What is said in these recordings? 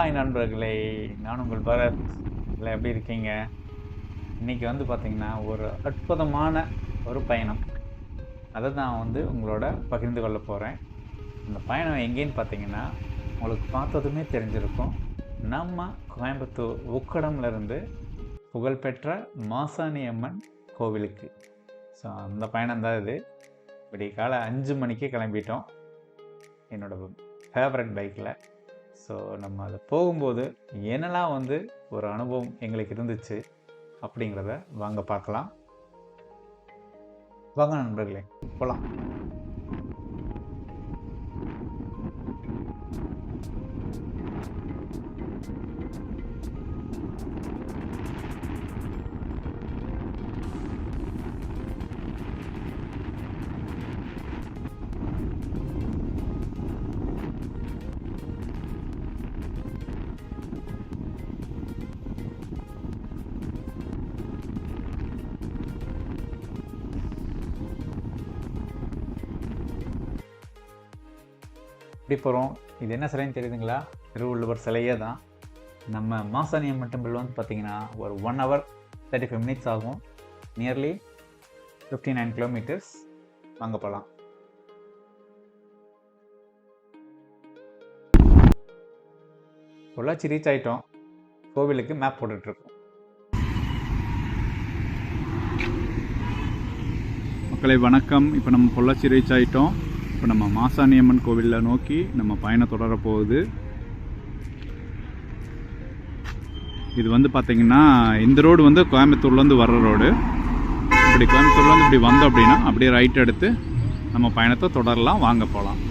Hi நண்பர்களே! நான் உங்கள் பரத். எல்லாம் எப்படி இருக்கீங்க? இன்னைக்கு வந்து பார்த்தீங்கன்னா, ஒரு அற்புதமான ஒரு பயணம். அத நான் வந்து உங்களோட பகிர்ந்து கொள்ள போறேன். அந்த பயணம் எங்கேன்னு பார்த்தீங்கன்னா, உங்களுக்கு பார்த்ததுமே தெரிஞ்சிருக்கும். நம்ம கோயம்புத்தூர் உக்கடம்ல இருந்து புகழ்பெற்ற மாசாணி அம்மன் கோவிலுக்கு. ஸோ அந்த பயணம் தான் இது. விடியகாலை 5 மணிக்கே கிளம்பிட்டோம். என்னோட ஃபேவரட் பைக்ல. ஸோ நம்ம அது போகும்போது என்னெல்லாம் வந்து ஒரு அனுபவம் எங்களுக்கு இருந்துச்சு அப்படிங்கிறத வாங்க பார்க்கலாம். வாங்க நண்பர்களே, போகலாம். எப்படி போகிறோம்? இது என்ன சிலைன்னு தெரியுதுங்களா? திருவள்ளுவர் சிலையே தான். நம்ம மாசாணி அம்மன் டெம்பிள் வந்து பார்த்தீங்கன்னா ஒரு 1 hour 35 minutes ஆகும். Nearly 59 kilometers. வாங்க போகலாம். பொள்ளாச்சி ரீச் ஆகிட்டோம். கோவிலுக்கு மேப் போட்டுட்ருக்கோம். மக்களை வணக்கம். இப்போ நம்ம பொள்ளாச்சி ரீச் ஆகிட்டோம். இப்போ நம்ம மாசாணி அம்மன் கோவிலில் நோக்கி நம்ம பயணம் தொடர போகுது. இது வந்து பார்த்திங்கன்னா இந்த ரோடு வந்து கோயம்புத்தூர்லேருந்து வர்ற ரோடு. இப்படி கோயம்புத்தூர்லேருந்து இப்படி வந்தோம் அப்படின்னா அப்படியே ரைட் எடுத்து நம்ம பயணத்தை தொடரலாம். வாங்க போகலாம்.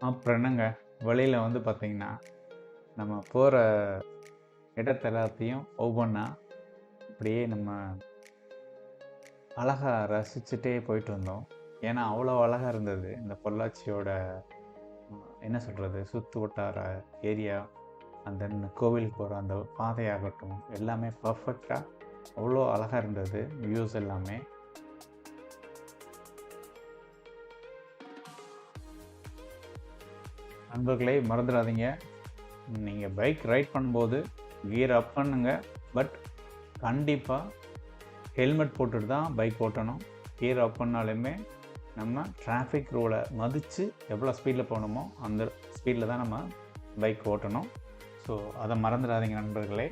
அப்புறம் என்னங்க, வழியில் வந்து பார்த்திங்கன்னா நம்ம போகிற இடத்த எல்லாத்தையும் ஒவ்வொன்றா அப்படியே நம்ம அழகாக ரசிச்சுட்டே போயிட்டு வந்தோம். ஏன்னா அவ்வளோ அழகாக இருந்தது இந்த பொள்ளாச்சியோட என்ன சொல்கிறது, சுற்று வட்டார ஏரியா, அந்த கோவிலுக்கு போகிற அந்த பாதையாகட்டும் எல்லாமே பர்ஃபெக்டாக அவ்வளோ அழகாக இருந்தது. வியூஸ் எல்லாமே நண்பர்களே மறந்துடாதீங்க, நீங்கள் பைக் ரைட் பண்ணும்போது கியர் அப் பண்ணுங்க. பட் கண்டிப்பாக ஹெல்மெட் போட்டுட்டு தான் பைக் ஓட்டணும். கியர் அப் பண்ணாலுமே நம்ம டிராஃபிக் ரூலை மதித்து எவ்வளோ ஸ்பீடில் போகணுமோ அந்த ஸ்பீடில் தான் நம்ம பைக் ஓட்டணும். ஸோ அதை மறந்துடாதீங்க நண்பர்களே.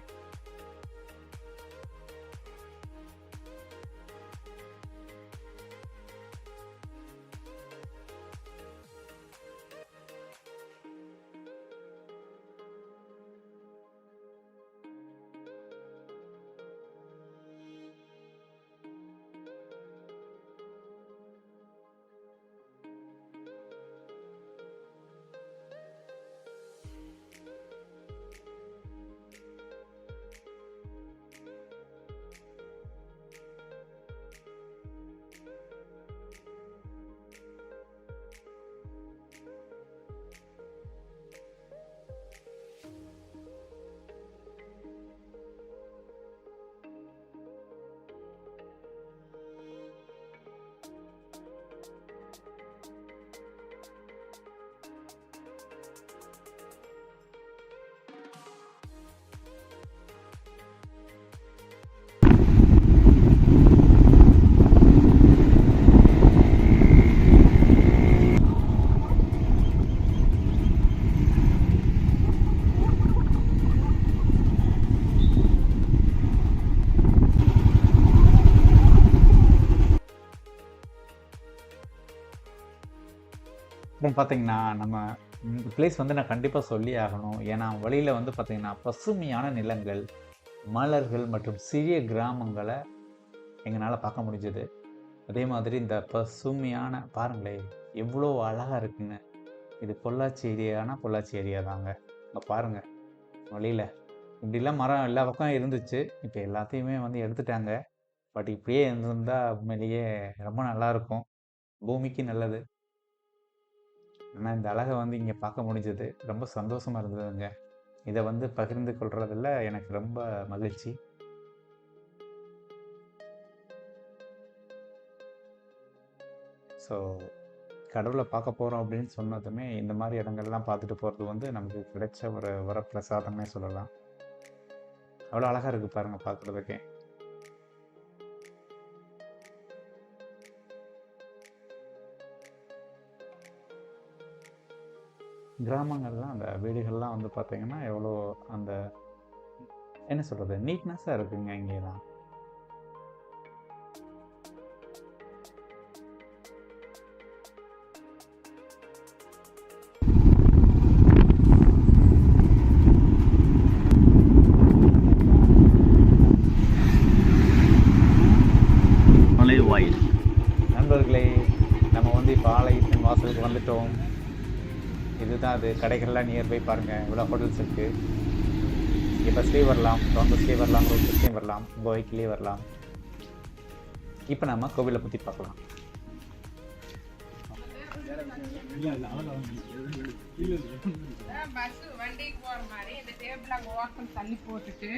அப்புறம் பார்த்தீங்கன்னா, நம்ம இந்த பிளேஸ் வந்து நான் கண்டிப்பாக சொல்லி ஆகணும். ஏன்னா வழியில் வந்து பார்த்தீங்கன்னா, பசுமையான நிலங்கள், மலர்கள் மற்றும் சிறிய கிராமங்களை எங்களால் பார்க்க முடிஞ்சது. அதே மாதிரி இந்த பசுமையான பாருங்களேன், எவ்வளோ அழகாக இருக்குன்னு. இது பொள்ளாச்சி ஏரியானா பொள்ளாச்சி ஏரியா தாங்க. இங்கே பாருங்கள் வழியில் இப்படிலாம் மரம் எல்லா பக்கம் இருந்துச்சு. இப்போ எல்லாத்தையுமே வந்து எடுத்துட்டாங்க. பட் இப்படியே இருந்திருந்தா உண்மையிலேயே ரொம்ப நல்லாயிருக்கும். பூமிக்கு நல்லது. ஆனால் இந்த அழகை வந்து இங்கே பார்க்க முடிஞ்சது. ரொம்ப சந்தோஷமாக இருந்ததுங்க. இதை வந்து பகிர்ந்து கொள்றதில் எனக்கு ரொம்ப மகிழ்ச்சி. ஸோ கடவுளை பார்க்க போகிறோம் அப்படின்னு சொன்னதுமே இந்த மாதிரி இடங்கள்லாம் பார்த்துட்டு போகிறது வந்து நமக்கு கிடைச்ச ஒரு வரப்பிரசாதம்னே சொல்லலாம். அவ்வளோ அழகாக இருக்குது பாருங்கள் பார்க்குறதுக்கே. கிராமங்கள்லாம் அந்த வீடுகள்லாம் வந்து பார்த்தீங்கன்னா எவ்வளோ அந்த என்ன சொல்கிறது நீட்னஸாக இருக்குங்க இங்கேலாம். நண்பர்களே, நம்ம வந்து இப்போ ஆலயத்தின் வாசலுக்கு வந்துட்டோம். இதுதான் அது. கடைகள்லாம் நியர்பை பாருங்கள், இவ்வளோ ஹோட்டல்ஸ் இருக்குது. இங்கே பஸ்லேயே வரலாம், பஸ்லேயே வரலாம், ரோட் பஸ்லேயும் வரலாம், உங்கள் பைக்லேயே வரலாம். இப்போ நம்ம கோவிலை பற்றி பார்க்கலாம். வண்டிக்கு போகிற மாதிரி இந்த டேபிள் அங்கே ஓப்பன் தள்ளி போட்டுட்டு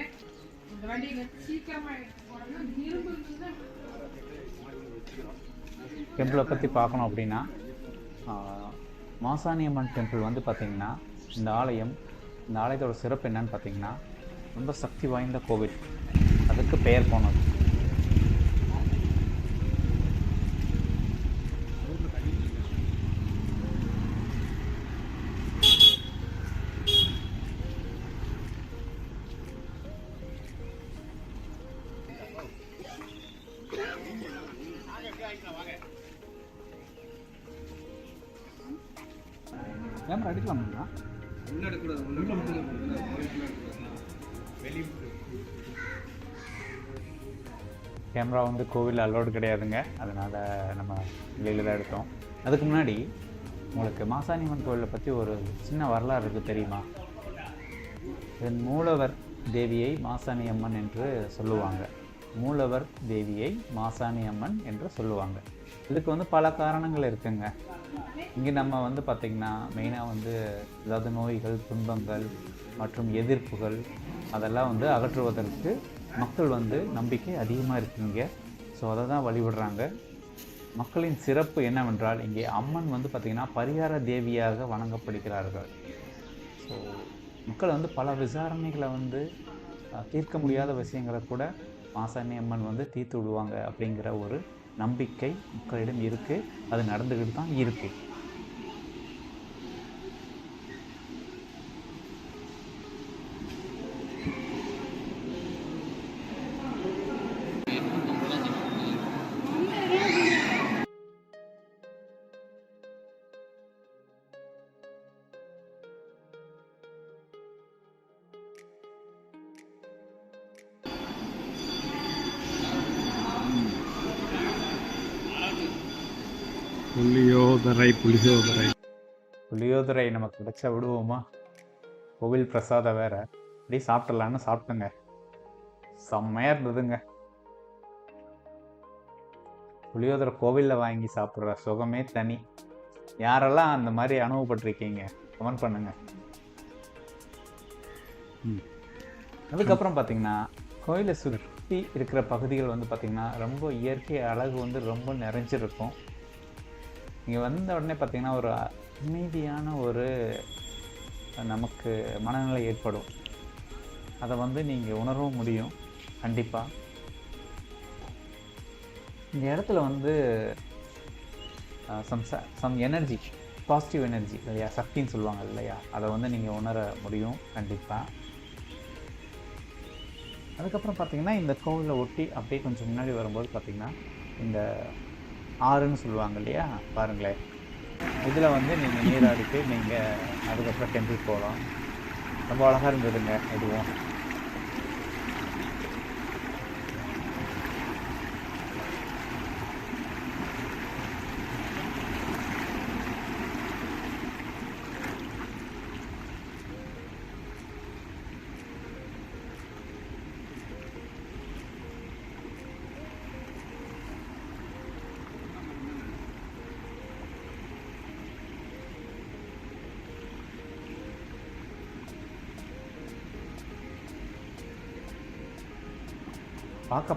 இந்த வண்டியை சீக்கிரமாக எடுத்து போடணும். டெம்பிளை பற்றி பார்க்கணும் அப்படின்னா, மாசாணியம்மன் டெம்பிள் வந்து பார்த்திங்கன்னா இந்த ஆலயத்தோட சிறப்பு என்னன்னு பார்த்தீங்கன்னா, ரொம்ப சக்தி வாய்ந்த கோவில். அதுக்கு பெயர் போனது. கேமரா எடுக்கலாமா? கேமரா வந்து கோவில் அலோடு கிடையாதுங்க. அதனால் நம்ம வெளியில் தான் எடுத்தோம். அதுக்கு முன்னாடி உங்களுக்கு மாசாணியம்மன் கோவிலை பற்றி ஒரு சின்ன வரலாறு இருக்குது தெரியுமா? இதன் மூலவர் தேவியை மாசாணியம்மன் என்று சொல்லுவாங்க. மூலவர் தேவியை மாசாணியம்மன் என்று சொல்லுவாங்க. இதுக்கு வந்து பல காரணங்கள் இருக்குங்க. இங்கே நம்ம வந்து பார்த்திங்கன்னா மெயினாக வந்து ஏதாவது நோய்கள், துன்பங்கள் மற்றும் எதிர்ப்புகள் அதெல்லாம் வந்து அகற்றுவதற்கு மக்கள் வந்து நம்பிக்கை அதிகமாக இருக்குங்க. ஸோ அதை தான் வழிபடுறாங்க. மக்களின் சிறப்பு என்னவென்றால், இங்கே அம்மன் வந்து பார்த்திங்கன்னா பரிகார தேவியாக வணங்கப்படுகிறார்கள். ஸோ மக்கள் வந்து பல விசாரணைகளை வந்து தீர்க்க முடியாத விஷயங்களை கூட மாசாணி அம்மன் வந்து தீர்த்து விடுவாங்க அப்படிங்கிற ஒரு நம்பிக்கை மக்களிடம் இருக்குது. அது நடந்துக்கிட்டு தான் இருக்குது. புளியோதரை நமக்கு கிடைச்சா விடுவோமா? கோவில் பிரசாதம் வேற. அப்படியே சாப்பிட்றலான்னு சாப்பிட்டுங்க. செம்மையாக இருந்ததுங்க. புளியோதரை கோவிலில் வாங்கி சாப்பிட்ற சுகமே தனி. யாரெல்லாம் அந்த மாதிரி அனுபவப்பட்டிருக்கீங்க கமெண்ட் பண்ணுங்க. அதுக்கப்புறம் பார்த்தீங்கன்னா கோயிலை சுற்றி இருக்கிற பகுதிகள் வந்து பார்த்திங்கன்னா ரொம்ப இயற்கை அழகு வந்து ரொம்ப நிறைஞ்சிருக்கும். இங்கே வந்த உடனே பார்த்திங்கன்னா ஒரு அமைதியான ஒரு நமக்கு மனநிலை ஏற்படும். அதை வந்து நீங்கள் உணரவும் முடியும் கண்டிப்பாக. இந்த இடத்துல வந்து சம் எனர்ஜி, பாசிட்டிவ் எனர்ஜி இல்லையா, சக்தின்னு சொல்லுவாங்க இல்லையா, அதை வந்து நீங்கள் உணர முடியும் கண்டிப்பாக. அதுக்கப்புறம் பார்த்திங்கன்னா இந்த கோவிலை ஒட்டி அப்படியே கொஞ்சம் முன்னாடி வரும்போது பார்த்திங்கன்னா இந்த ஆறுன்னு சொல்லுவாங்க இல்லையா, பாருங்களேன் இதில் வந்து நீங்கள் நீராடிட்டு நீங்கள் அதுக்கப்புறம் டெம்பிள் போகலாம். ரொம்ப அழகாக இருந்ததுங்க இதுவும்.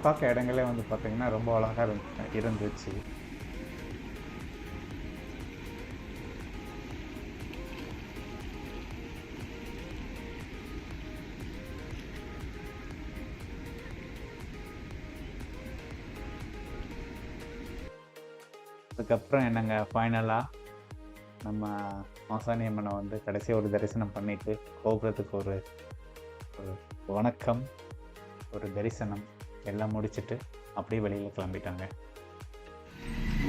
பார்க்க இடங்களே வந்து பார்த்தீங்கன்னா ரொம்ப அழகாக இருந்துச்சு. அதுக்கப்புறம் என்னங்க, ஃபைனலாக நம்ம மாசாணி அம்மனை வந்து கடைசியாக ஒரு தரிசனம் பண்ணிவிட்டு கோபுரத்துக்கு ஒரு வணக்கம், ஒரு தரிசனம் எல்லாம் முடிச்சுட்டு அப்படியே வெளியில் கிளம்பிட்டாங்க.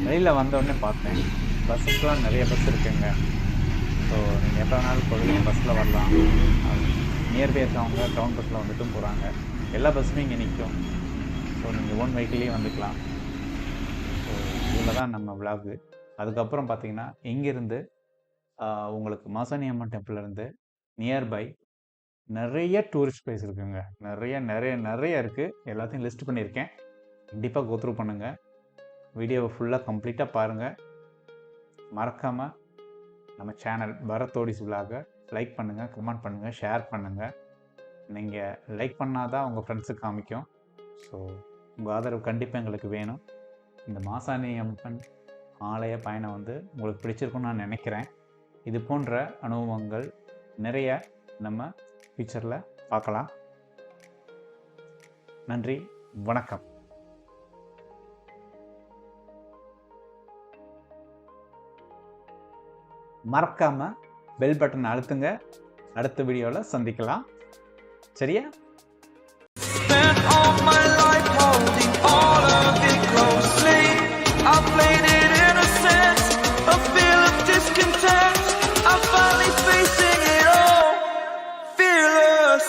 வெளியில் வந்தோடனே பார்த்தேன் பஸ்ஸுக்கெலாம் நிறைய பஸ் இருக்குங்க. ஸோ நீங்கள் எப்போ வேணாலும் பொழுது பஸ்ஸில் வரலாம். நியர்பை இருக்கவங்க டவுன் பஸ்ஸில் வந்துட்டும் போகிறாங்க. எல்லா பஸ்ஸுமே இங்கே நிற்கும். ஸோ நீங்கள் ஓன் வெஹிக்கிள்லேயே வந்துக்கலாம். ஸோ இதில் தான் நம்ம விளாகு. அதுக்கப்புறம் பார்த்தீங்கன்னா இங்கேருந்து உங்களுக்கு மாசாணி அம்மன் டெம்பிள்லேருந்து நியர்பை நிறைய டூரிஸ்ட் பிளேஸ் இருக்குங்க. நிறைய இருக்குது. எல்லாத்தையும் லிஸ்ட் பண்ணியிருக்கேன். கண்டிப்பாக கோத்ரூ பண்ணுங்கள். வீடியோவை ஃபுல்லாக கம்ப்ளீட்டாக பாருங்கள். மறக்காமல் நம்ம சேனல் பரத் விலாகை லைக் பண்ணுங்கள், கமெண்ட் பண்ணுங்கள், ஷேர் பண்ணுங்கள். நீங்கள் லைக் பண்ணால் தான் உங்கள் ஃப்ரெண்ட்ஸுக்கு காமிக்கும். ஸோ உங்கள் ஆதரவு கண்டிப்பாக எங்களுக்கு வேணும். இந்த மாசாணி அம்மன் ஆலய பயணம் வந்து உங்களுக்கு பிடிச்சிருக்குன்னு நான் நினைக்கிறேன். இது போன்ற அனுபவங்கள் நிறைய நம்ம ஃபியூச்சரில் பார்க்கலாம். நன்றி, வணக்கம். மறக்காமல் பெல் பட்டன் அழுத்துங்க. அடுத்த வீடியோவில் சந்திக்கலாம். சரியா? I played it innocent, a feel of discontent. I'm finally facing it all, fearless.